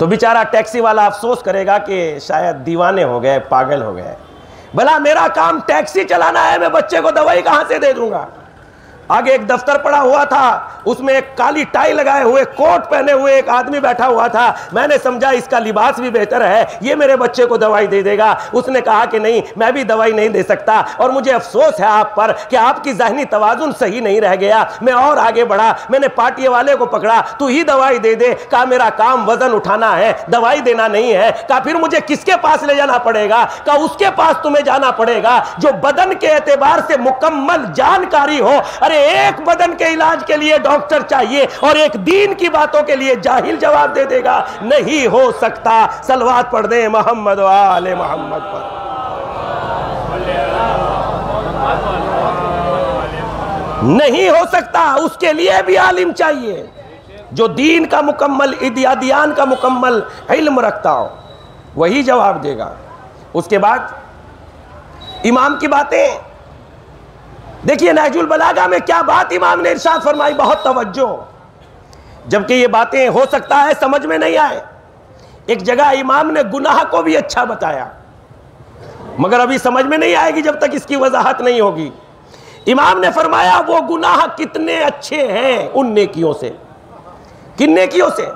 तो बेचारा टैक्सी वाला अफसोस करेगा कि शायद दीवाने हो गए, पागल हो गए, भला मेरा काम टैक्सी चलाना है, मैं बच्चे को दवाई कहां से दे दूंगा। आगे एक दफ्तर पड़ा हुआ था, उसमें एक काली टाई लगाए हुए, कोट पहने हुए एक आदमी बैठा हुआ था। मैंने समझा इसका लिबास भी बेहतर है, ये मेरे बच्चे को दवाई दे देगा। उसने कहा कि नहीं, मैं भी दवाई नहीं दे सकता, और मुझे अफसोस है आप पर कि आपकी ज़हनी तवाजुन सही नहीं रह गया। मैं और आगे बढ़ा, मैंने पार्टी वाले को पकड़ा, तू ही दवाई दे दे। कहा मेरा काम वजन उठाना है, दवाई देना नहीं है। कहा फिर मुझे किसके पास ले जाना पड़ेगा? कहा उसके पास तुम्हें जाना पड़ेगा जो बदन के एतबार से मुकम्मल जानकारी हो। एक बदन के इलाज के लिए डॉक्टर चाहिए और एक दीन की बातों के लिए जाहिल जवाब दे देगा। नहीं हो सकता। सलवात पढ़ दे मोहम्मद व आले मोहम्मद पर। नहीं हो सकता, उसके लिए भी आलिम चाहिए जो दीन का मुकम्मल इदियान का मुकम्मल इल्म रखता हो, वही जवाब देगा। उसके बाद इमाम की बातें देखिए, नहजुल बलागा में क्या बात इमाम ने इरशाद फरमाई, बहुत तवज्जो। जबकि ये बातें हो सकता है समझ में नहीं आए। एक जगह इमाम ने गुनाह को भी अच्छा बताया, मगर अभी समझ में नहीं आएगी जब तक इसकी वजाहत नहीं होगी। इमाम ने फरमाया वो गुनाह कितने अच्छे हैं उन नेकियों से, किन नेकियों से।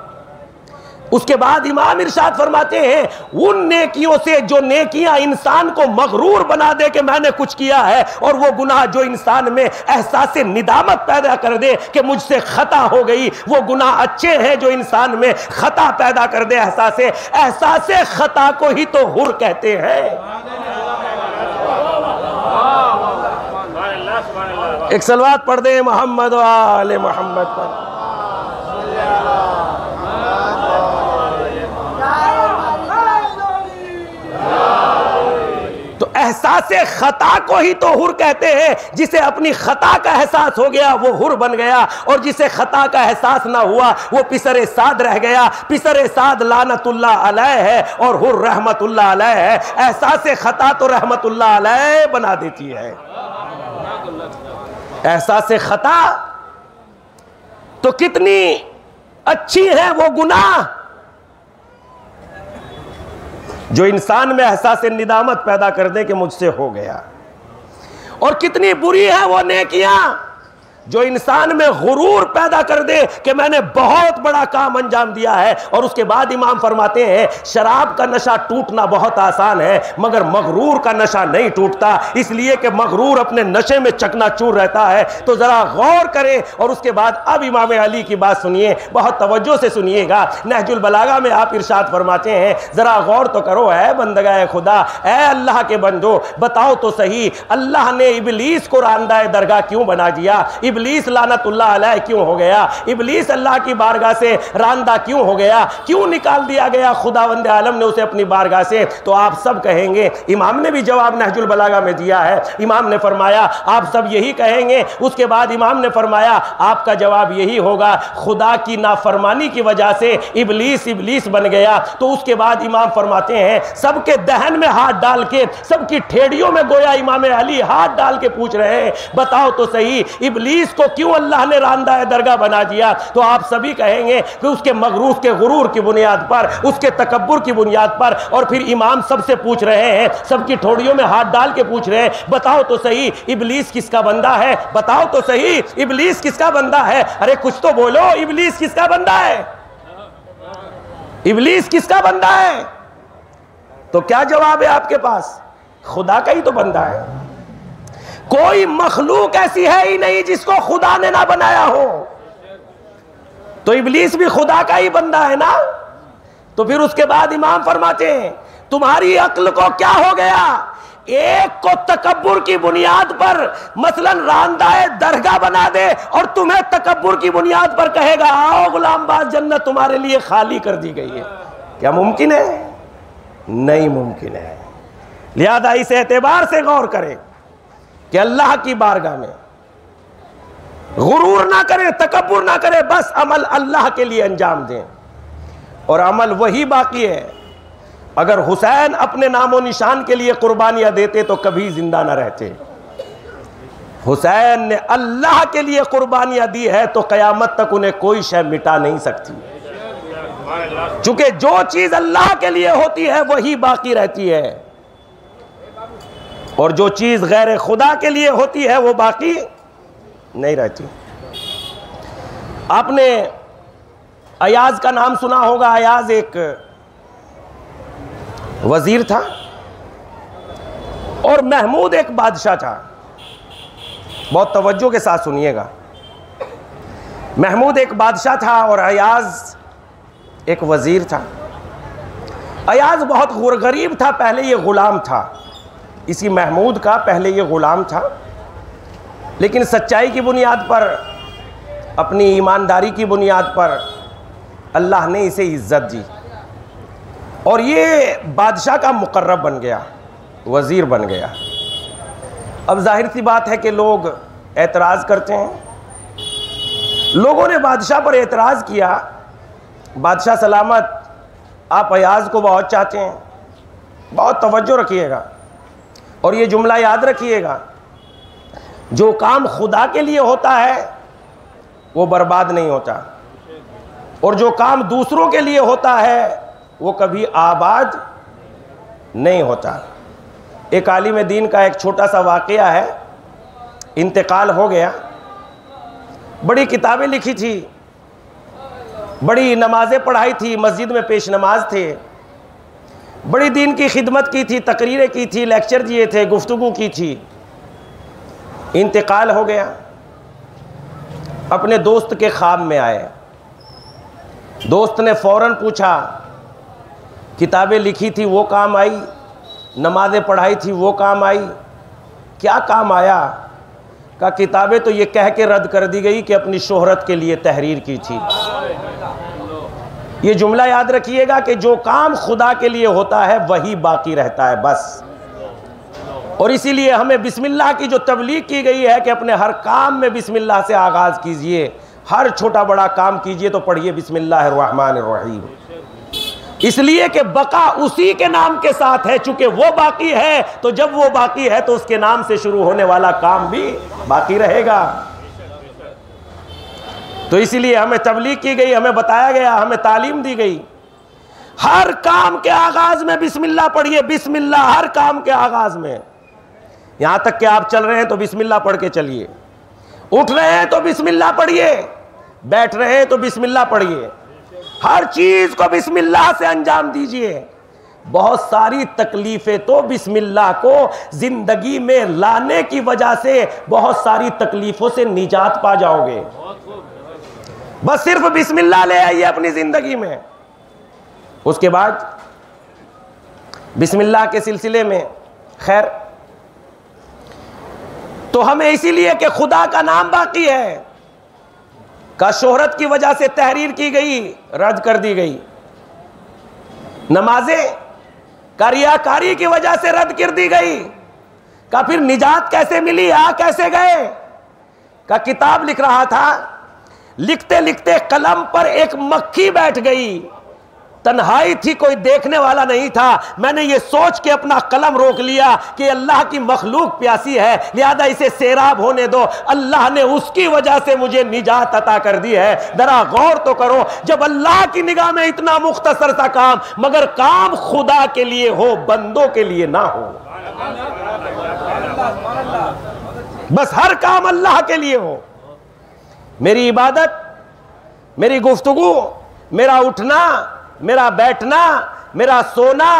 उसके बाद इमाम इरशाद फरमाते हैं उन नेकियों से जो नेकियां इंसान को मगरूर बना दे कि मैंने कुछ किया है, और वो गुनाह जो इंसान में एहसास निदामत पैदा कर दे कि मुझसे खता हो गई। वो गुनाह अच्छे हैं जो इंसान में खता पैदा कर दे, एहसास खता को ही तो हुर कहते हैं। एक सलवात पढ़ दे मोहम्मद व आले मोहम्मद पर। एहसास खता को ही तो हुर कहते हैं। जिसे अपनी खता का एहसास हो गया वो हुर बन गया, और जिसे खता का एहसास ना हुआ वो पिसरे साद रह गया। पिसरे साद लानतुल्लाह अलैह है और हुर रहमतुल्लाह अलैह है। एहसास खता तो रहमतुल्लाह अलैह बना देती है। एहसास खता तो कितनी अच्छी है वो गुनाह जो इंसान में एहसास निदामत पैदा कर दे कि मुझसे हो गया, और कितनी बुरी है वो नेकियां जो इंसान में गुरूर पैदा कर दे कि मैंने बहुत बड़ा काम अंजाम दिया है। और उसके बाद इमाम फरमाते हैं शराब का नशा टूटना बहुत आसान है, मगर मगरूर का नशा नहीं टूटता, इसलिए कि मगरूर अपने नशे में चकनाचूर रहता है। तो जरा गौर करें। और उसके बाद अब इमाम अली की बात सुनिए, बहुत तवज्जो से सुनिएगा। नहजुल बलागा में आप इरशाद फरमाते हैं जरा गौर तो करो है बंदगाए खुदा, ए अल्लाह के बंदो बताओ तो सही, अल्लाह ने इबलीस को रांदाए दरगाह क्यों बना दिया? इबलीस लानतुल्लाह अलैह क्यों हो गया? इबलीस अल्लाह की बारगाह से रांदा क्यों हो गया? क्यों निकाल दिया गया खुदावंद आलम ने उसे अपनी बारगाह से? तो आप सब कहेंगे, इमाम ने भी जवाब नहजुल बलागा में दिया है। इमाम ने फरमाया आप सब यही कहेंगे। उसके बाद इमाम ने फरमाया आपका जवाब यही होगा, खुदा की नाफरमानी की वजह से इबलीस इबलीस बन गया। तो उसके बाद इमाम फरमाते हैं सबके दहन में हाथ डाल के, सबकी ठेड़ियों में गोया इमाम अली हाथ डाल के पूछ रहे हैं बताओ तो सही, इबलीस को क्यों अल्लाह ने रांदा दरगाह बना दिया? तो आप सभी कहेंगे कि उसके मगरूर के गुरूर की बुनियाद पर, उसके तकब्बुर की बुनियाद पर। और फिर इमाम सबसे पूछ रहे हैं, सबकी ठोड़ियों में हाथ डाल के पूछ रहे हैं बताओ तो सही इबलीस किसका बंदा है? बताओ तो सही इबलीस किसका बंदा है? अरे कुछ तो बोलो, इबलीस किसका बंदा है? इबलीस किसका बंदा है? तो क्या जवाब है आपके पास? खुदा का ही तो बंदा है। कोई मखलूक ऐसी है ही नहीं जिसको खुदा ने ना बनाया हो। तो इबलीस भी खुदा का ही बंदा है ना। तो फिर उसके बाद इमाम फरमाते हैं तुम्हारी अक्ल को क्या हो गया? एक को तकब्बुर की बुनियाद पर मसलन रांदाए दरगाह बना दे और तुम्हें तकब्बुर की बुनियाद पर कहेगा आओ गुलामबाज जन्नत तुम्हारे लिए खाली कर दी गई है। क्या मुमकिन है? नहीं मुमकिन है। लिहाजा इस एतबार से गौर करें कि अल्लाह की बारगाह में गुरूर ना करें, तकब्बुर ना करें, बस अमल अल्लाह के लिए अंजाम दें। और अमल वही बाकी है। अगर हुसैन अपने नामो निशान के लिए कुर्बानियां देते तो कभी जिंदा ना रहते। हुसैन ने अल्लाह के लिए कुर्बानियां दी है तो कयामत तक उन्हें कोई शय मिटा नहीं सकती। चूंकि जो चीज अल्लाह के लिए होती है वही बाकी रहती है, और जो चीज गैर खुदा के लिए होती है वो बाकी नहीं रहती। आपने अयाज का नाम सुना होगा। अयाज एक वजीर था और महमूद एक बादशाह था। बहुत तवज्जो के साथ सुनिएगा। महमूद एक बादशाह था और अयाज एक वजीर था। अयाज बहुत गरीब था, पहले ये गुलाम था। इसी महमूद का पहले ये गुलाम था, लेकिन सच्चाई की बुनियाद पर, अपनी ईमानदारी की बुनियाद पर अल्लाह ने इसे इज्जत दी और ये बादशाह का मुकर्रब बन गया, वज़ीर बन गया। अब जाहिर सी बात है कि लोग एतराज़ करते हैं। लोगों ने बादशाह पर एतराज़ किया, बादशाह सलामत, आप अयाज को बहुत चाहते हैं। बहुत तवज्जो रखिएगा और ये जुमला याद रखिएगा, जो काम खुदा के लिए होता है वो बर्बाद नहीं होता, और जो काम दूसरों के लिए होता है वो कभी आबाद नहीं होता। एक आलिम दीन का एक छोटा सा वाक़या है, इंतकाल हो गया। बड़ी किताबें लिखी थी, बड़ी नमाज़ें पढ़ाई थी, मस्जिद में पेश नमाज थे, बड़ी दीन की खिदमत की थी, तकरीरें की थी, लेक्चर दिए थे, गुफ्तगू की थी। इंतकाल हो गया। अपने दोस्त के ख्वाब में आए। दोस्त ने फ़ौरन पूछा, किताबें लिखी थी वो काम आई, नमाज़ें पढ़ाई थी वो काम आई, क्या काम आया? का किताबें तो ये कह के रद्द कर दी गई कि अपनी शोहरत के लिए तहरीर की थी। ये जुमला याद रखिएगा कि जो काम खुदा के लिए होता है वही बाकी रहता है, बस। और इसीलिए हमें बिस्मिल्लाह की जो तबलीग की गई है कि अपने हर काम में बिस्मिल्लाह से आगाज़ कीजिए, हर छोटा बड़ा काम कीजिए तो पढ़िए बिस्मिल्लाहिर्रहमानिर्रहीम, इसलिए कि बका उसी के नाम के साथ है। चूंकि वो बाकी है तो जब वो बाकी है तो उसके नाम से शुरू होने वाला काम भी बाकी रहेगा। तो इसीलिए हमें तबलीग की गई, हमें बताया गया, हमें तालीम दी गई, हर काम के आगाज में बिस्मिल्लाह पढ़िए, बिस्मिल्लाह हर काम के आगाज में। यहां तक कि आप चल रहे हैं तो बिस्मिल्लाह पढ़ के चलिए, उठ रहे हैं तो बिस्मिल्लाह पढ़िए, बैठ रहे हैं तो बिस्मिल्लाह पढ़िए, हर चीज को बिस्मिल्लाह से अंजाम दीजिए। बहुत सारी तकलीफें तो बिस्मिल्लाह को जिंदगी में लाने की वजह से बहुत सारी तकलीफों से निजात पा जाओगे। बस सिर्फ बिस्मिल्लाह ले आइए अपनी जिंदगी में। उसके बाद बिस्मिल्लाह के सिलसिले में खैर तो हमें इसीलिए कि खुदा का नाम बाकी है का शोहरत की वजह से तहरीर की गई, रद्द कर दी गई। नमाजें का रियाकारी की वजह से रद्द कर दी गई। का फिर निजात कैसे मिली, आ कैसे गए? का किताब लिख रहा था, लिखते लिखते कलम पर एक मक्खी बैठ गई, तन्हाई थी, कोई देखने वाला नहीं था। मैंने ये सोच के अपना कलम रोक लिया कि अल्लाह की मखलूक प्यासी है, लिहाजा इसे सैराब होने दो। अल्लाह ने उसकी वजह से मुझे निजात अता कर दी है। जरा गौर तो करो, जब अल्लाह की निगाह में इतना मुख्तसर सा काम, मगर काम खुदा के लिए हो, बंदों के लिए ना हो। बस हर काम अल्लाह के लिए हो। मेरी इबादत, मेरी गुफ्तगू, मेरा उठना, मेरा बैठना, मेरा सोना,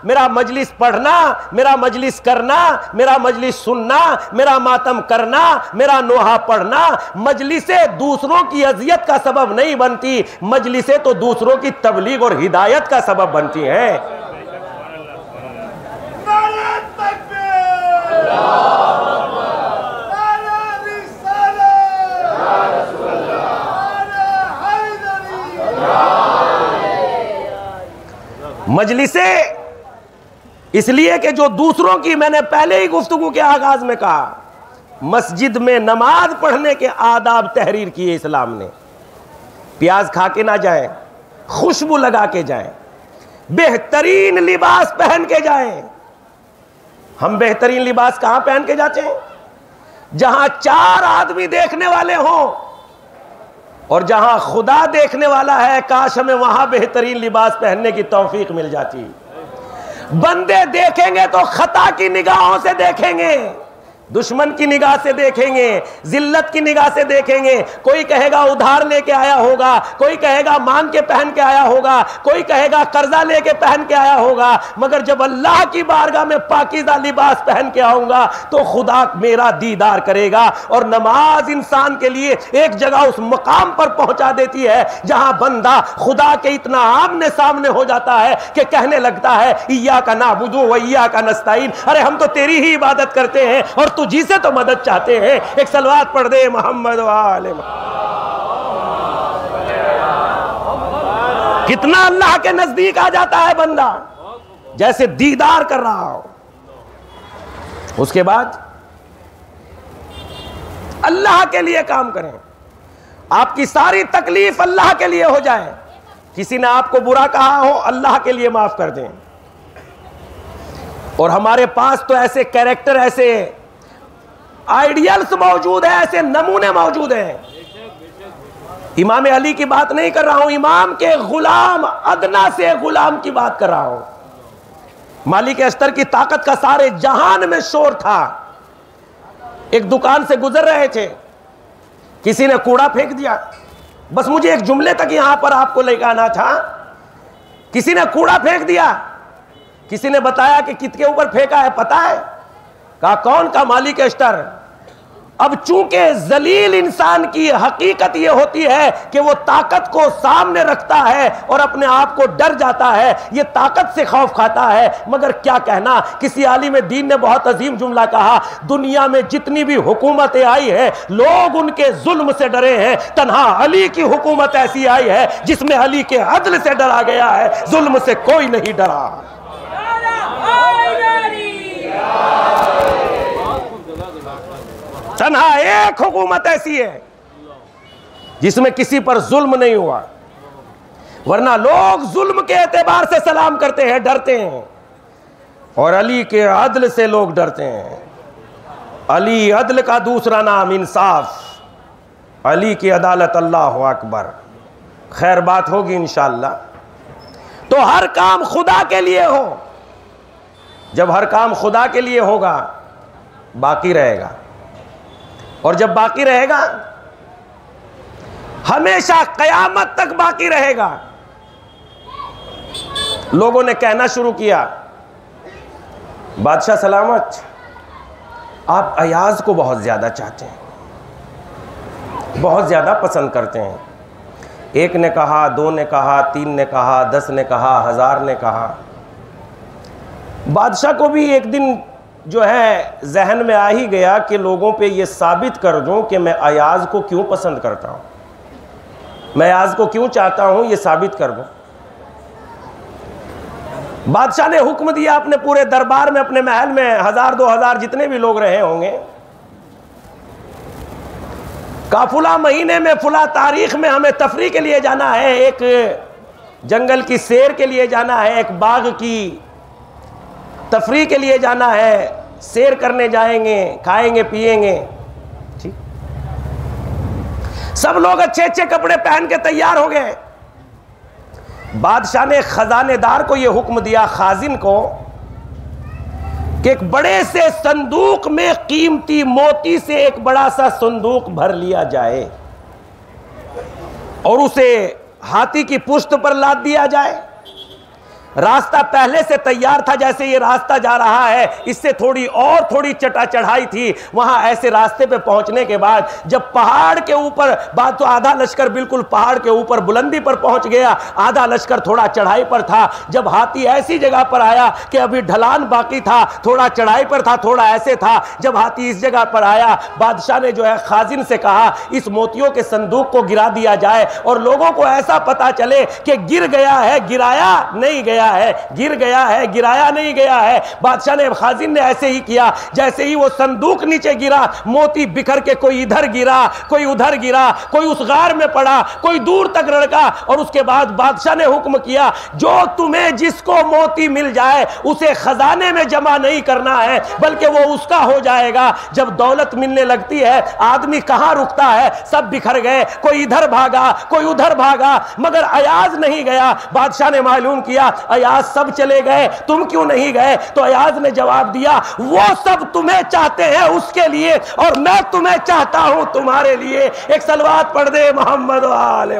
मेरा मजलिस पढ़ना, मेरा मजलिस करना, मेरा मजलिस सुनना, मेरा मातम करना, मेरा नोहा पढ़ना, मजलिसें दूसरों की अजियत का सबब नहीं बनती, मजलिसें तो दूसरों की तबलीग और हिदायत का सबब बनती हैं। मजलिसें इसलिए कि जो दूसरों की, मैंने पहले ही गुफ्तगू के आगाज में कहा, मस्जिद में नमाज पढ़ने के आदाब तहरीर किए इस्लाम ने। प्याज खा के ना जाएं, खुशबू लगा के जाएं, बेहतरीन लिबास पहन के जाएं। हम बेहतरीन लिबास कहां पहन के जाते हैं? जहां 4 आदमी देखने वाले हों और जहां खुदा देखने वाला है, काश हमें वहां बेहतरीन लिबास पहनने की तौफीक मिल जाती। बंदे देखेंगे तो खता की निगाहों से देखेंगे, दुश्मन की निगाह से देखेंगे, जिल्लत की निगाह से देखेंगे। कोई कहेगा उधार लेके आया होगा, कोई कहेगा मांग के पहन के आया होगा, कोई कहेगा कर्जा लेके पहन के आया होगा। मगर जब अल्लाह की बारगाह में पाकीज़ा लिबास पहन के आऊंगा तो खुदा मेरा दीदार करेगा। और नमाज इंसान के लिए एक जगह उस मकाम पर पहुंचा देती है जहां बंदा खुदा के इतना आमने सामने हो जाता है कि कहने लगता है इय्याका नअबुदु व इय्याका नस्तईन, अरे हम तो तेरी ही इबादत करते हैं और तुझी से तो मदद चाहते हैं। एक सलवात पढ़ दे मोहम्मद वाले। कितना अल्लाह के नजदीक आ जाता है बंदा, जैसे दीदार कर रहा हो। उसके बाद अल्लाह के लिए काम करें, आपकी सारी तकलीफ अल्लाह के लिए हो जाए। किसी ने आपको बुरा कहा हो, अल्लाह के लिए माफ कर दें। और हमारे पास तो ऐसे कैरेक्टर, ऐसे आइडियल्स मौजूद है, ऐसे नमूने मौजूद हैं। इमाम अली की बात नहीं कर रहा हूं, इमाम के गुलाम, अदना से गुलाम की बात कर रहा हूं। मालिक अस्तर की ताकत का सारे जहान में शोर था। एक दुकान से गुजर रहे थे, किसी ने कूड़ा फेंक दिया। बस मुझे एक जुमले तक यहां पर आपको लेकर आना था। किसी ने कूड़ा फेंक दिया, किसी ने बताया कि किसके ऊपर फेंका है पता है? कहा कौन? का मालिक अस्तर। अब चूंकि जलील इंसान की हकीकत यह होती है कि वो ताकत को सामने रखता है और अपने आप को डर जाता है, ये ताकत से खौफ खाता है। मगर क्या कहना, किसी आलिम दीन ने बहुत अजीम जुमला कहा, दुनिया में जितनी भी हुकूमतें आई है लोग उनके जुल्म से डरे हैं, तन्हा अली की हुकूमत ऐसी आई है जिसमें अली के अदल से डरा गया है, जुल्म से कोई नहीं डरा। तन्हा एक हुकूमत ऐसी है जिसमें किसी पर जुल्म नहीं हुआ, वरना लोग जुल्म के एतबार से सलाम करते हैं, डरते हैं। और अली के अदल से लोग डरते हैं। अली अदल का दूसरा नाम इंसाफ, अली की अदालत। अल्लाह अकबर। खैर बात होगी इंशाअल्लाह। तो हर काम खुदा के लिए हो। जब हर काम खुदा के लिए होगा बाकी रहेगा, और जब बाकी रहेगा हमेशा कयामत तक बाकी रहेगा। लोगों ने कहना शुरू किया, बादशाह सलामत, आप अयाज को बहुत ज्यादा चाहते हैं, बहुत ज्यादा पसंद करते हैं। एक ने कहा, दो ने कहा, तीन ने कहा, 10 ने कहा, 1000 ने कहा। बादशाह को भी एक दिन जो है जहन में आ ही गया कि लोगों पे ये साबित कर दूं कि मैं अयाज को क्यों पसंद करता हूं, मैं अयाज को क्यों चाहता हूं, ये साबित कर दूं। बादशाह ने हुक्म दिया अपने पूरे दरबार में, अपने महल में 1000-2000 जितने भी लोग रहे होंगे, का फुला महीने में फुला तारीख में हमें तफरी के लिए जाना है, एक जंगल की सैर के लिए जाना है, एक बाग की तफरी के लिए जाना है, सैर करने जाएंगे, खाएंगे पिएंगे। ठीक, सब लोग अच्छे अच्छे कपड़े पहन के तैयार हो गए। बादशाह ने खजानेदार को यह हुक्म दिया, खाजिन को, कि एक बड़े से संदूक में कीमती मोती से एक बड़ा सा संदूक भर लिया जाए और उसे हाथी की पुश्त पर लाद दिया जाए। रास्ता पहले से तैयार था, जैसे ये रास्ता जा रहा है इससे थोड़ी चटा चढ़ाई थी। वहां ऐसे रास्ते पे पहुंचने के बाद जब पहाड़ के ऊपर, बात तो आधा लश्कर बिल्कुल पहाड़ के ऊपर बुलंदी पर पहुंच गया, आधा लश्कर थोड़ा चढ़ाई पर था। जब हाथी ऐसी जगह पर आया कि अभी ढलान बाकी था, थोड़ा चढ़ाई पर था, थोड़ा ऐसे था, जब हाथी इस जगह पर आया, बादशाह ने जो है खाजिन से कहा इस मोतियों के संदूक को गिरा दिया जाए और लोगों को ऐसा पता चले कि गिर गया है, गिराया नहीं गया गया है, गिर गया है, गिराया नहीं गया है। बादशाह ने, खाजिन ने ऐसे ही किया, जैसे ही वो संदूक नीचे गिरा, मोती बिखर के कोई इधर गिरा, कोई उधर गिरा, कोई उस गार में पड़ा, कोई दूर तक लड़का। और उसके बाद बादशाह ने हुक्म किया, जो तुम्हें जिसको मोती मिल जाए उसे खजाने में जमा नहीं करना है, बल्कि वो उसका हो जाएगा। जब दौलत मिलने लगती है, आदमी कहां रुकता है, सब बिखर गए, कोई इधर भागा, कोई उधर भागा, मगर अयाज नहीं गया। बादशाह ने मालूम किया, अयाज सब चले गए, तुम क्यों नहीं गए? तो अयाज ने जवाब दिया, वो सब तुम्हें चाहते हैं उसके लिए, और मैं तुम्हें चाहता हूं तुम्हारे लिए। एक सलवात पढ़ दे मोहम्मद वाले।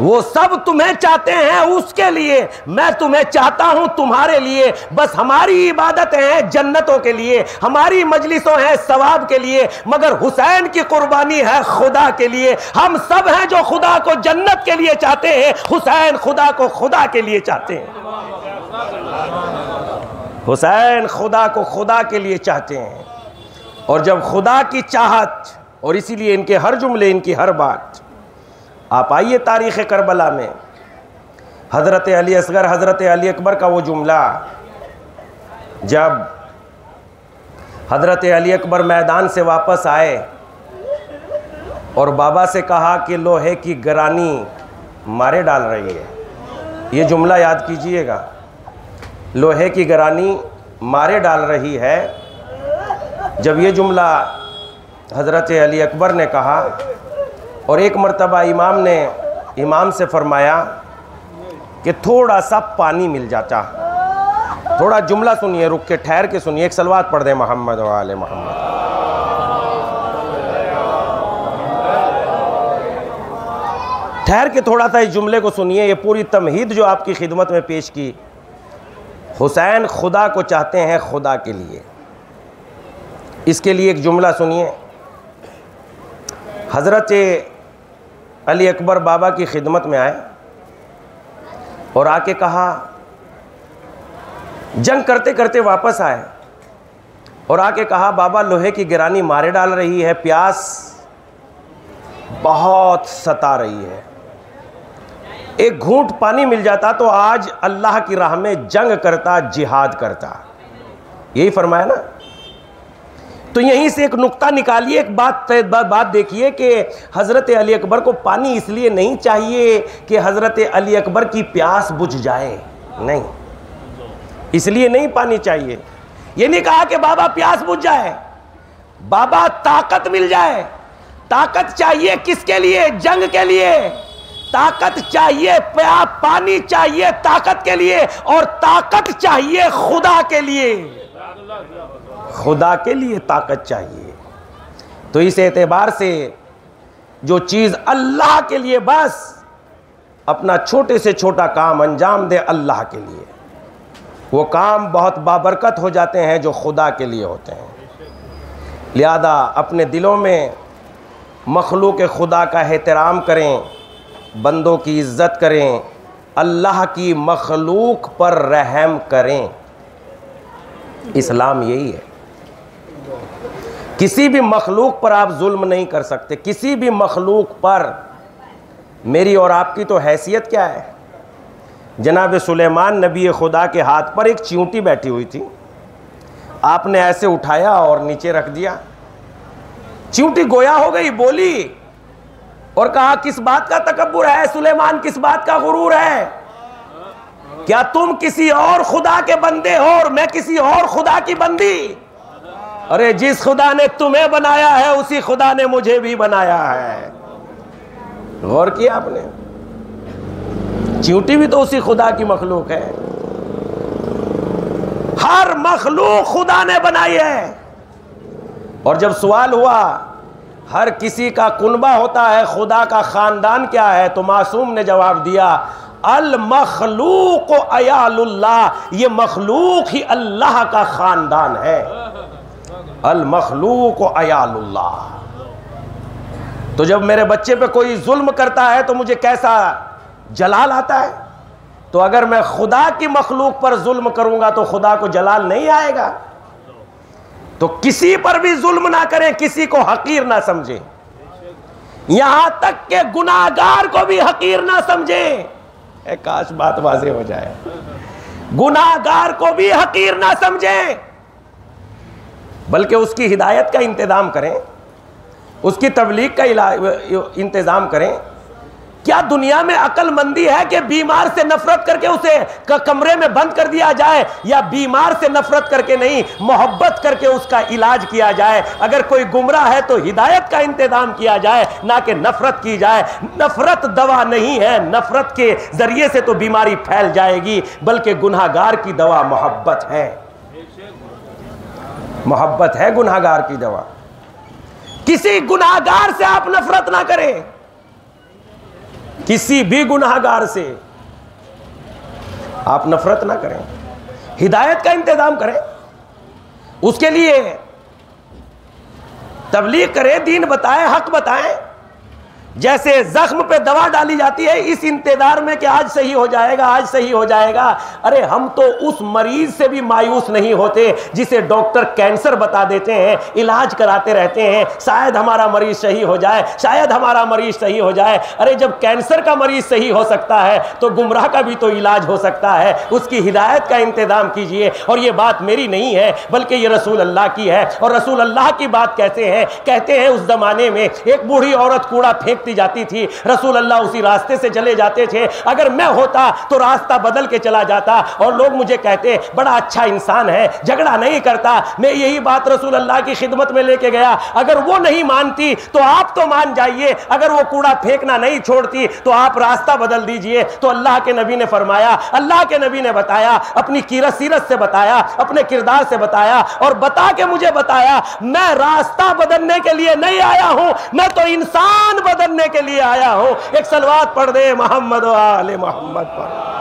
वो सब तुम्हें चाहते हैं उसके लिए, मैं तुम्हें चाहता हूं तुम्हारे लिए। बस हमारी इबादतें हैं जन्नतों के लिए, हमारी मजलिसों हैं सवाब के लिए, मगर हुसैन की कुर्बानी है खुदा के लिए। हम सब हैं जो खुदा को जन्नत के लिए चाहते हैं, हुसैन खुदा को खुदा के लिए चाहते हैं। हुसैन खुदा को खुदा के लिए चाहते हैं। और जब खुदा की चाहत, और इसीलिए इनके हर जुमले, इनकी हर बात, आप आइए तारीख़ करबला में हज़रत अली असगर, हज़रत अली अकबर का वो जुमला, जब हज़रत अली अकबर मैदान से वापस आए और बाबा से कहा कि लोहे की गरानी मारे डाल रही है। ये जुमला याद कीजिएगा, लोहे की गरानी मारे डाल रही है। जब ये जुमला हज़रत अली अकबर ने कहा, और एक मर्तबा इमाम से फरमाया कि थोड़ा सा पानी मिल जाता। थोड़ा जुमला सुनिए, रुक के ठहर के सुनिए, एक सलवात पढ़ दे मोहम्मद वाले मोहम्मद। ठहर के थोड़ा सा इस जुमले को सुनिए, ये पूरी तमहीद जो आपकी खिदमत में पेश की। हुसैन खुदा को चाहते हैं खुदा के लिए। इसके लिए एक जुमला सुनिए। हज़रत अली अकबर बाबा की खिदमत में आए और आके कहा, जंग करते करते वापस आए और आके कहा, बाबा लोहे की गिरानी मारे डाल रही है, प्यास बहुत सता रही है, एक घूंट पानी मिल जाता तो आज अल्लाह की राह में जंग करता, जिहाद करता। यही फरमाया ना। तो यहीं से एक नुक्ता निकालिए, एक बात देखिए कि हज़रत अली अकबर को पानी इसलिए नहीं चाहिए कि हज़रत अली अकबर की प्यास बुझ जाए, नहीं, इसलिए नहीं पानी चाहिए। ये नहीं कहा कि बाबा प्यास बुझ जाए, बाबा ताकत मिल जाए। ताकत चाहिए किसके लिए? जंग के लिए। ताकत चाहिए, पानी चाहिए ताकत के लिए, और ताकत चाहिए खुदा के लिए। खुदा के लिए ताकत चाहिए। तो इस एतबार से जो चीज़ अल्लाह के लिए बस अपना छोटे से छोटा काम अंजाम दे अल्लाह के लिए, वो काम बहुत बाबरकत हो जाते हैं जो खुदा के लिए होते हैं। लिहाजा अपने दिलों में मखलूक खुदा का एहतराम करें, बंदों की इज़्ज़त करें, अल्लाह की मखलूक पर रहम करें। इस्लाम यही है। किसी भी मखलूक पर आप जुल्म नहीं कर सकते, किसी भी मखलूक पर। मेरी और आपकी तो हैसियत क्या है? जनाब सुलेमान नबी खुदा के हाथ पर एक चींटी बैठी हुई थी, आपने ऐसे उठाया और नीचे रख दिया, चींटी गोया हो गई, बोली और कहा, किस बात का तकब्बुर है सुलेमान, किस बात का गुरूर है? क्या तुम किसी और खुदा के बंदे हो और मैं किसी और खुदा की बंदी? अरे जिस खुदा ने तुम्हें बनाया है उसी खुदा ने मुझे भी बनाया है। गौर किया आपने? चींटी भी तो उसी खुदा की मखलूक है। हर मखलूक खुदा ने बनाई है। और जब सवाल हुआ हर किसी का कुनबा होता है, खुदा का खानदान क्या है? तो मासूम ने जवाब दिया, अल मखलूक अयालुल्लाह, ये मखलूक ही अल्लाह का खानदान है। अल मखलूक अयालुल्लाह। तो जब मेरे बच्चे पे कोई जुल्म करता है तो मुझे कैसा जलाल आता है? तो अगर मैं खुदा की मखलूक पर जुल्म करूंगा तो खुदा को जलाल नहीं आएगा। तो किसी पर भी जुल्म ना करें, किसी को हकीर ना समझें, यहां तक के गुनाहगार को भी हकीर ना समझें। काश बात वाज़ेह हो जाए। गुनाहगार को भी हकीर ना समझें, बल्कि उसकी हिदायत का इंतजाम करें, उसकी तबलीग का इंतजाम करें। क्या दुनिया में अक्लमंदी है कि बीमार से नफरत करके उसे कमरे में बंद कर दिया जाए? या बीमार से नफरत करके नहीं, मोहब्बत करके उसका इलाज किया जाए? अगर कोई गुमराह है तो हिदायत का इंतजाम किया जाए, ना कि नफरत की जाए। नफरत दवा नहीं है, नफरत के जरिए से तो बीमारी फैल जाएगी, बल्कि गुनाहगार की दवा मोहब्बत है। मोहब्बत है गुनाहगार की दवा। किसी गुनाहगार से आप नफरत ना करें, किसी भी गुनाहगार से आप नफरत ना करें, हिदायत का इंतजाम करें, उसके लिए तबलीग करें, दीन बताएं, हक बताएं। जैसे जख्म पे दवा डाली जाती है इस इंतजार में कि आज सही हो जाएगा, आज सही हो जाएगा। अरे हम तो उस मरीज से भी मायूस नहीं होते जिसे डॉक्टर कैंसर बता देते हैं, इलाज कराते रहते हैं, शायद हमारा मरीज सही हो जाए, शायद हमारा मरीज सही हो जाए। अरे जब कैंसर का मरीज सही हो सकता है तो गुमराह का भी तो इलाज हो सकता है। उसकी हिदायत का इंतजाम कीजिए। और ये बात मेरी नहीं है, बल्कि ये रसूल अल्लाह की है। और रसूल अल्लाह की बात कहते हैं उस जमाने में एक बूढ़ी औरत कूड़ा फेंकती जाती थी, रसूल अल्लाह उसी रास्ते से चले जाते थे। अगर मैं होता तो रास्ता बदल के चला जाता और लोग मुझे कहते बड़ा अच्छा इंसान है, झगड़ा नहीं करता। मैं यही बात रसूल अल्लाह की खिदमत में लेके गया। अगर वो नहीं मानती तो आप तो मान जाइए, अगर वो कूड़ा फेंकना नहीं छोड़ती तो आप रास्ता बदल दीजिए। तो अल्लाह के नबी ने फरमाया, अल्लाह के नबी ने बताया, अपनी सीरत से बताया, अपने किरदार से बताया और बता के मुझे बताया, मैं रास्ता बदलने के लिए नहीं आया हूं, मैं तो इंसान बदलने के लिए आया हूं। एक सलवात पढ़ दे मोहम्मद व आले मोहम्मद पर।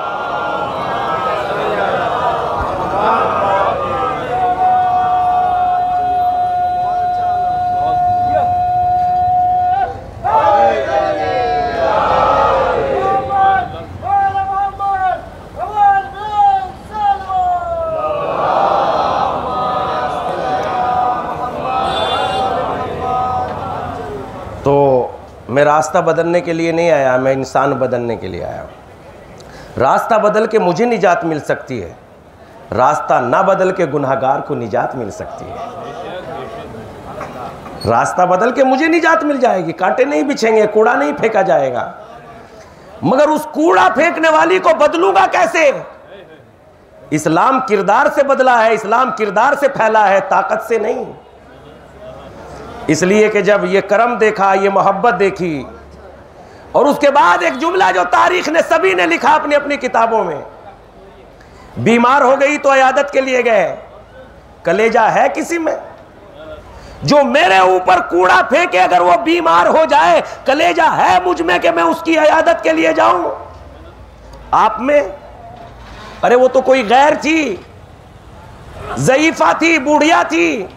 तो मैं रास्ता बदलने के लिए नहीं आया, मैं इंसान बदलने के लिए आया हूँ। रास्ता बदल के मुझे निजात मिल सकती है, रास्ता ना बदल के गुनहगार को निजात मिल सकती है। रास्ता बदल के मुझे निजात मिल जाएगी, कांटे नहीं बिछेंगे, कूड़ा नहीं फेंका जाएगा। मगर उस कूड़ा फेंकने वाली को बदलूंगा कैसे? इस्लाम किरदार से बदला है, इस्लाम किरदार से फैला है, ताकत से नहीं। इसलिए कि जब ये करम देखा, ये मोहब्बत देखी, और उसके बाद एक जुमला जो तारीख ने सभी ने लिखा अपनी अपनी किताबों में, बीमार हो गई तो इयादत के लिए गए, कलेजा है किसी में? जो मेरे ऊपर कूड़ा फेंके अगर वो बीमार हो जाए, कलेजा है मुझ में कि मैं उसकी इयादत के लिए जाऊं? आप में? अरे वो तो कोई गैर थी, ज़ईफा थी, बूढ़िया थी।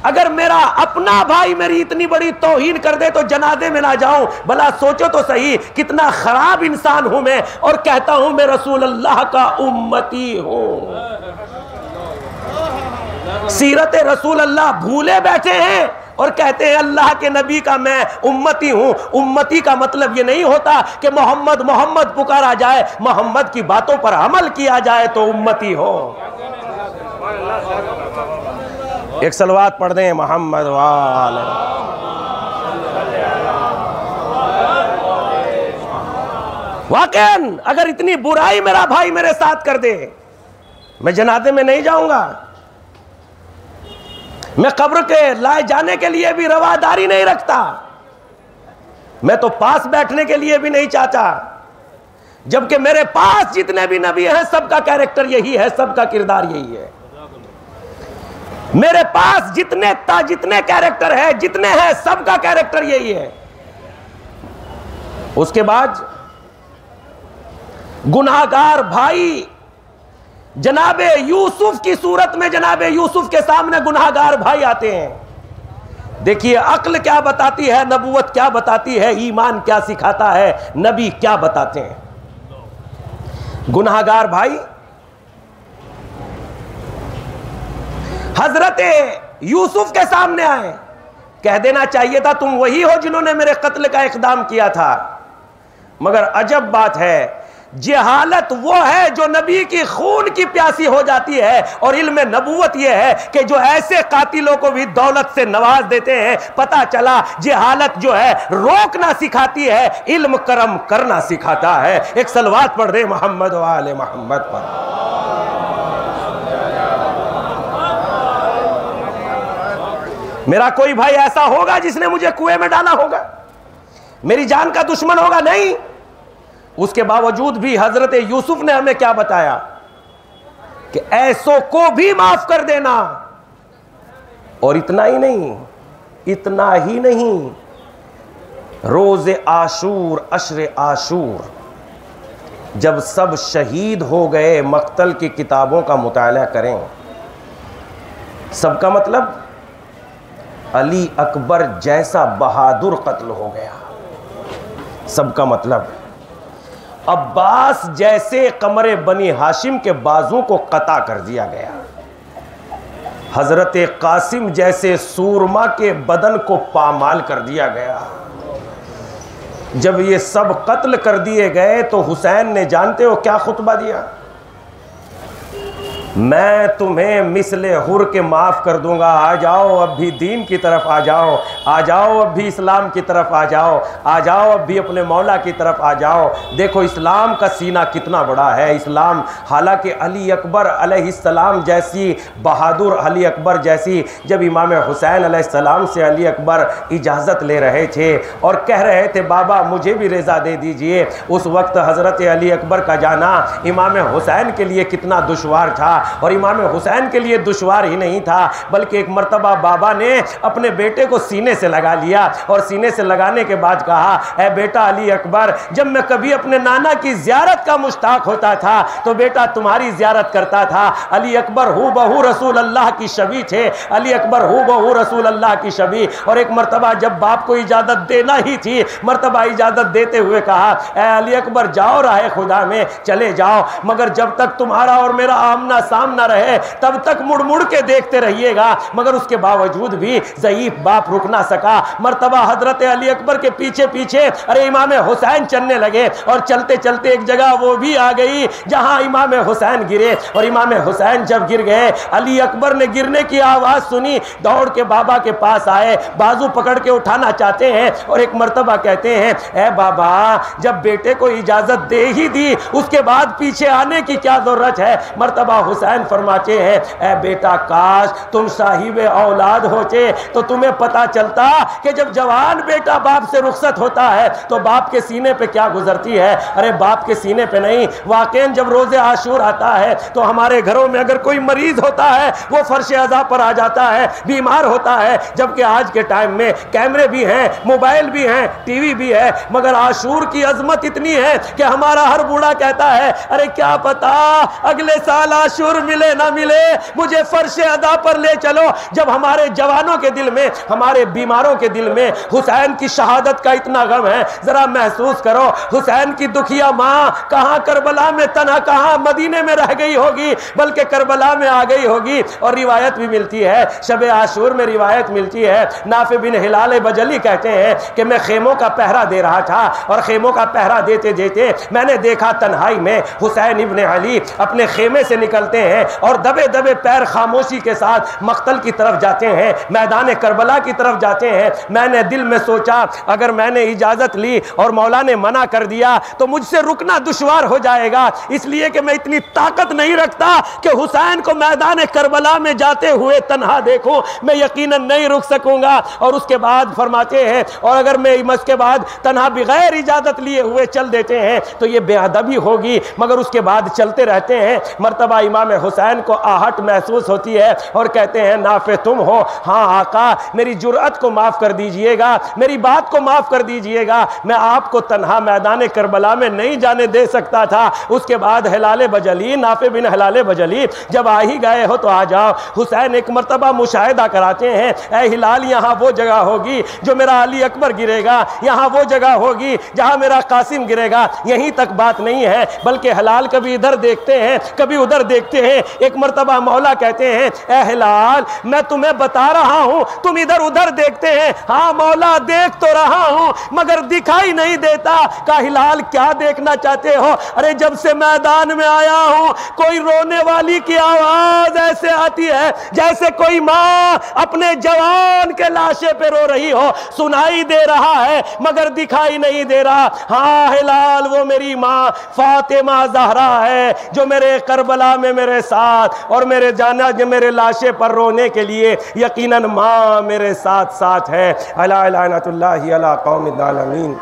अगर मेरा अपना भाई मेरी इतनी बड़ी तौहीन कर दे तो जनाजे में ना जाऊं। भला सोचो तो सही कितना खराब इंसान हूं मैं, और कहता हूं मैं रसूल अल्लाह का उम्मती हूं। सीरत रसूल अल्लाह भूले बैठे हैं और कहते हैं अल्लाह के नबी का मैं उम्मती हूं। उम्मती का मतलब ये नहीं होता कि मोहम्मद मोहम्मद पुकारा जाए, मोहम्मद की बातों पर अमल किया जाए तो उम्मती हो। एक सलवात पढ़ दें मोहम्मद वाले। वाकई अगर इतनी बुराई मेरा भाई मेरे साथ कर दे, मैं जनाजे में नहीं जाऊंगा, मैं कब्र के लाए जाने के लिए भी रवादारी नहीं रखता, मैं तो पास बैठने के लिए भी नहीं चाहता। जबकि मेरे पास जितने भी नबी हैं सबका कैरेक्टर यही है, सबका किरदार यही है। मेरे पास जितने कैरेक्टर है, जितने हैं, सबका कैरेक्टर यही है। उसके बाद गुनाहगार भाई जनाबे यूसुफ की सूरत में, जनाबे यूसुफ के सामने गुनाहगार भाई आते हैं। देखिए अक्ल क्या बताती है, नबूवत क्या बताती है, ईमान क्या सिखाता है, नबी क्या बताते हैं। गुनाहगार भाई हजरत यूसुफ के सामने आए। कह देना चाहिए था तुम वही हो जिन्होंने मेरे कत्ल का इक़दाम किया था। मगर अजब बात है, जहालत वो है जो नबी की खून की प्यासी हो जाती है, और इल्म नबूवत ये है कि जो ऐसे कातिलों को भी दौलत से नवाज देते हैं। पता चला जहालत जो है रोकना सिखाती है, इल्म करम करना सिखाता है। एक सलवात पढ़ दे मोहम्मद व आले मोहम्मद पर। मेरा कोई भाई ऐसा होगा जिसने मुझे कुएं में डाला होगा, मेरी जान का दुश्मन होगा? नहीं। उसके बावजूद भी हजरत यूसुफ ने हमें क्या बताया कि ऐसों को भी माफ कर देना। और इतना ही नहीं, रोज़े आशूर, अशरे आशूर, जब सब शहीद हो गए, मक्तल की किताबों का मुताला करें। सबका मतलब अली अकबर जैसा बहादुर कत्ल हो गया। सबका मतलब अब्बास जैसे कमरे बनी हाशिम के बाजू को कता कर दिया गया। हजरत कासिम जैसे सूरमा के बदन को पामाल कर दिया गया। जब ये सब कत्ल कर दिए गए तो हुसैन ने जानते हो क्या खुतबा दिया? मैं तुम्हें मिसले हुर के माफ़ कर दूंगा, आ जाओ अब भी दीन की तरफ आ जाओ, आ जाओ अब भी इस्लाम की तरफ आ जाओ, आ जाओ अब भी अपने मौला की तरफ आ जाओ। देखो इस्लाम का सीना कितना बड़ा है। इस्लाम, हालांकि अली अकबर अलैहिस्सलाम जैसी बहादुर, अली अकबर जैसी, जब इमाम हुसैन अलैहिस्सलाम से अली अकबर इजाज़त ले रहे थे और कह रहे थे बाबा मुझे भी रज़ा दे दीजिए, उस वक्त हज़रत अली अकबर का जाना इमाम हुसैन के लिए कितना दुश्वार था। और इमाम हुसैन के लिए दुश्वार ही नहीं था, बल्कि एक मर्तबा बाबा ने अपने बेटे को सीने से लगा लिया और सीने से लगाने के बाद कहा, ऐ बेटा अली अकबर, जब मैं कभी अपने नाना की ज़ियारत का मुश्ताक होता था तो बेटा तुम्हारी ज़ियारत करता था। अली अकबर हू बहू रसूल अल्लाह की शबी थे, अली अकबर हू बहू रसूल अल्लाह की शबी। और एक मर्तबा जब बाप को इजाज़त देना ही थी, मर्तबा इजाज़त देते हुए कहा, ऐ अली अकबर जाओ राह खुदा में चले जाओ, मगर जब तक तुम्हारा और मेरा आमना सामना रहे तब तक मुड़ मुड़ के देखते रहिएगा। मगर उसके बावजूद भी ज़ईफ बाप रुक ना सका। मर्तबा हजरत अली अकबर के पीछे पीछे अरे इमाम हुसैन चलने लगे और चलते चलते एक जगह वो भी आ गई जहां इमाम हुसैन गिरे। और इमाम हुसैन जब गिर गए, अली अकबर ने गिरने की आवाज़ सुनी, दौड़ के बाबा के पास आए, बाजू पकड़ के उठाना चाहते हैं और एक मर्तबा कहते हैं, ए बाबा जब बेटे को इजाज़त दे ही दी उसके बाद पीछे आने की क्या ज़रूरत है? मर्तबा हुसैन फरमाते हैं, ए बेटा काश तुम साहिब औलाद होते तो तुम्हें पता चलता कि जब जवान बेटा बाप से रुखसत होता है तो बाप के सीने पे क्या गुजरती है। अरे बाप के सीने पे नहीं, वाकई जब रोज़े आशूर आता है तो हमारे घरों में अगर कोई मरीज होता है वो फर्श अज़ा पर आ जाता है, बीमार होता है, जबकि आज के टाइम में कैमरे भी हैं, मोबाइल भी हैं, टीवी भी है, मगर आशूर की अजमत इतनी है कि हमारा हर बूढ़ा कहता है, अरे क्या पता अगले साल आशूर मिले ना मिले, मुझे फर्श अदा पर ले चलो। जब हमारे जवानों के दिल में, हमारे बीमारों के दिल में हुसैन की शहादत का इतना गम है, जरा महसूस करो हुसैन की दुखिया माँ कहाँ करबला में तना, कहाँ मदीने में रह गई होगी, बल्कि करबला में आ गई होगी। और रिवायत भी मिलती है, शबे आशूर में रिवायत मिलती है, नाफे बिन हिलाल बजली कहते हैं कि मैं खेमों का पहरा दे रहा था और खेमों का पहरा देते देते मैंने देखा तन्हाई में हुसैन इब्ने अली अपने खेमे से निकलते हैं और दबे दबे पैर खामोशी के साथ मक्तल की तरफ जाते हैं, मैदान करबला की तरफ जाते हैं। मैंने दिल में सोचा अगर मैंने इजाज़त ली और मौला ने मना कर दिया तो मुझसे रुकना दुश्वार हो जाएगा, इसलिए कि मैं इतनी ताकत नहीं रखता कि हुसैन को मैदान करबला में जाते हुए तन्हा देखूं, मैं यकीनन नहीं रुक सकूंगा। और उसके बाद फरमाते हैं, और अगर मैं इसके बाद तन्हा बगैर इजाज़त लिए हुए चल देते हैं तो ये बेअदबी होगी, मगर उसके बाद चलते रहते हैं। मर्तबा इमाम में हुसैन को आहट महसूस होती है और कहते हैं नाफे तुम हो? हाँ आका, मेरी जुर्अत को माफ़ कर दीजिएगा, मेरी बात को माफ़ कर दीजिएगा, मैं आपको तन्हा मैदान करबला में नहीं जाने दे सकता था। उसके बाद हिलाल बजली, नाफे बिन हिलाल बजली, जब आ ही गए हो तो आ जाओ। हुसैन एक मरतबा मुशाहिदा कराते हैं, ए हिलाल यहाँ वो जगह होगी जो मेरा अली अकबर गिरेगा, यहाँ वो जगह होगी जहाँ मेरा कासिम गिरेगा। यहीं तक बात नहीं है, बल्कि हिलाल कभी इधर देखते हैं कभी उधर देखते हैं। एक मरतबा मौला कहते हैं, ए हिलाल मैं तुम्हें बता रहा हूँ, तुम इधर उधर देखते हैं। हाँ मौला देख तो रहा हूँ मगर दिखाई नहीं देता। का हिलाल क्या देखना चाहते हो? अरे जब से मैदान में आया हूँ कोई रोने वाली की आवाज ऐसे आती है जैसे कोई माँ अपने जवान के लाशे पे रो रही हो। सुनाई दे रहा है मगर दिखाई नहीं दे रहा। हाँ हिलाल वो मेरी माँ फातिमा ज़हरा है जो मेरे करबला में मेरे साथ और मेरे जाना मेरे लाशे पर रोने के लिए यकीनन माँ मेरे साथ साथ है। अला लानतुल्लाहि अला कौमिल ज़ालिमीन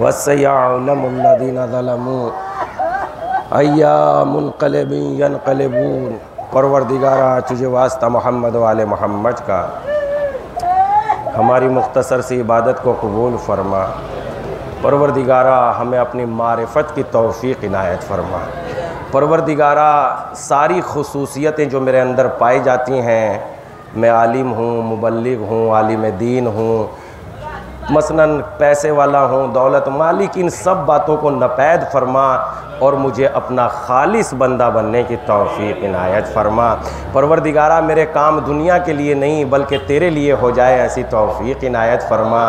वस्सयअलमुल्लज़ीना ज़लमू अय्यामुन क़लबी यनक़लिबून। परवरदिगारा तुझे वास्ता मोहम्मद वाले मोहम्मद का हमारी मुख्तसर सी इबादत को कबूल फरमा। परवरदिगारा हमें अपनी मारिफत की तौफ़ीक़ इनायत फरमा। परवरदिगारा सारी खुसूसियतें जो मेरे अंदर पाई जाती हैं, मैं आलिम हूँ, मुबल्लिग हूँ, आलिम दीन हूँ, मसलन पैसे वाला हूँ, दौलत मालिक, इन सब बातों को नपैद फरमा और मुझे अपना खालिस बंदा बनने की तौफ़ीक़ इनायत फरमा। परवरदिगारा मेरे काम दुनिया के लिए नहीं बल्कि तेरे लिए हो जाए ऐसी तौफ़ीक़ इनायत फरमा।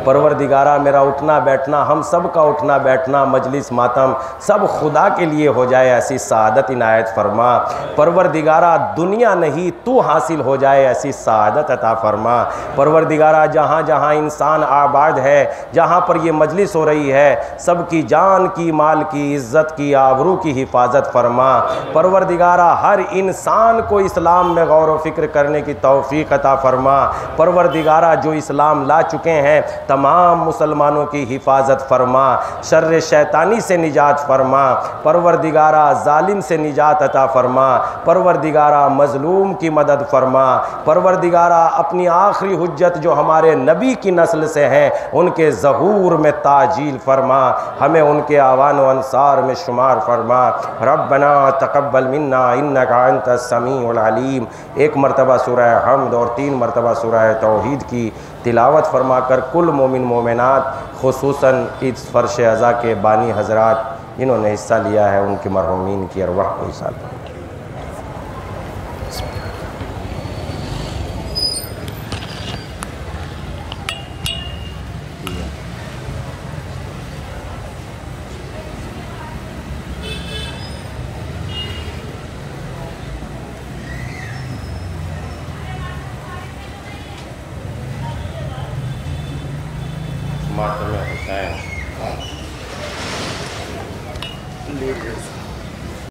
परवरदिगारा मेरा उठना बैठना, हम सब का उठना बैठना, मजलिस मातम सब खुदा के लिए हो जाए ऐसी सआदत इनायत फरमा। परवरदिगारा दुनिया नहीं तू हासिल हो जाए ऐसी सआदत अता फरमा। परवरदिगारा जहाँ जहाँ इंसान आबाद है, जहाँ पर ये मजलिस हो रही है, सबकी जान की, माल की, इज़्ज़त की, आबरू की हिफाजत फरमा। परवरदिगारा हर इंसान को इस्लाम में गौर व फिक्र करने की तौफ़ीक़ अता फरमा। परवरदिगारा जो इस्लाम ला चुके हैं तमाम मुसलमानों की हिफाजत फरमा, शर्र शैतानी से निजात फरमा। परवरदिगारा जालिम से निजात अता फरमा। परवरदिगारा मज़लूम की मदद फरमा। परवरदिगारा अपनी आखिरी हुज्जत जो हमारे नबी की नस्ल से हैं उनके ज़हूर में ताजील फरमा, हमें उनके आवान व अंसार में शुमार फरमा। रब्बना तक़ब्बल मिन्ना इन्नका अंतस समीउल अलीम। एक मरतबा सूरह हम्द और 3 मरतबा सूरह तौहीद की तिलावत फरमा कर कुल मोमिन मोमिनात, खुसूसन इस फ़र्श अज़ा के बानी हज़रात जिन्होंने हिस्सा लिया है उनके मरहूमीन की अरवाह को हिस्सा दें। मातम हुसैन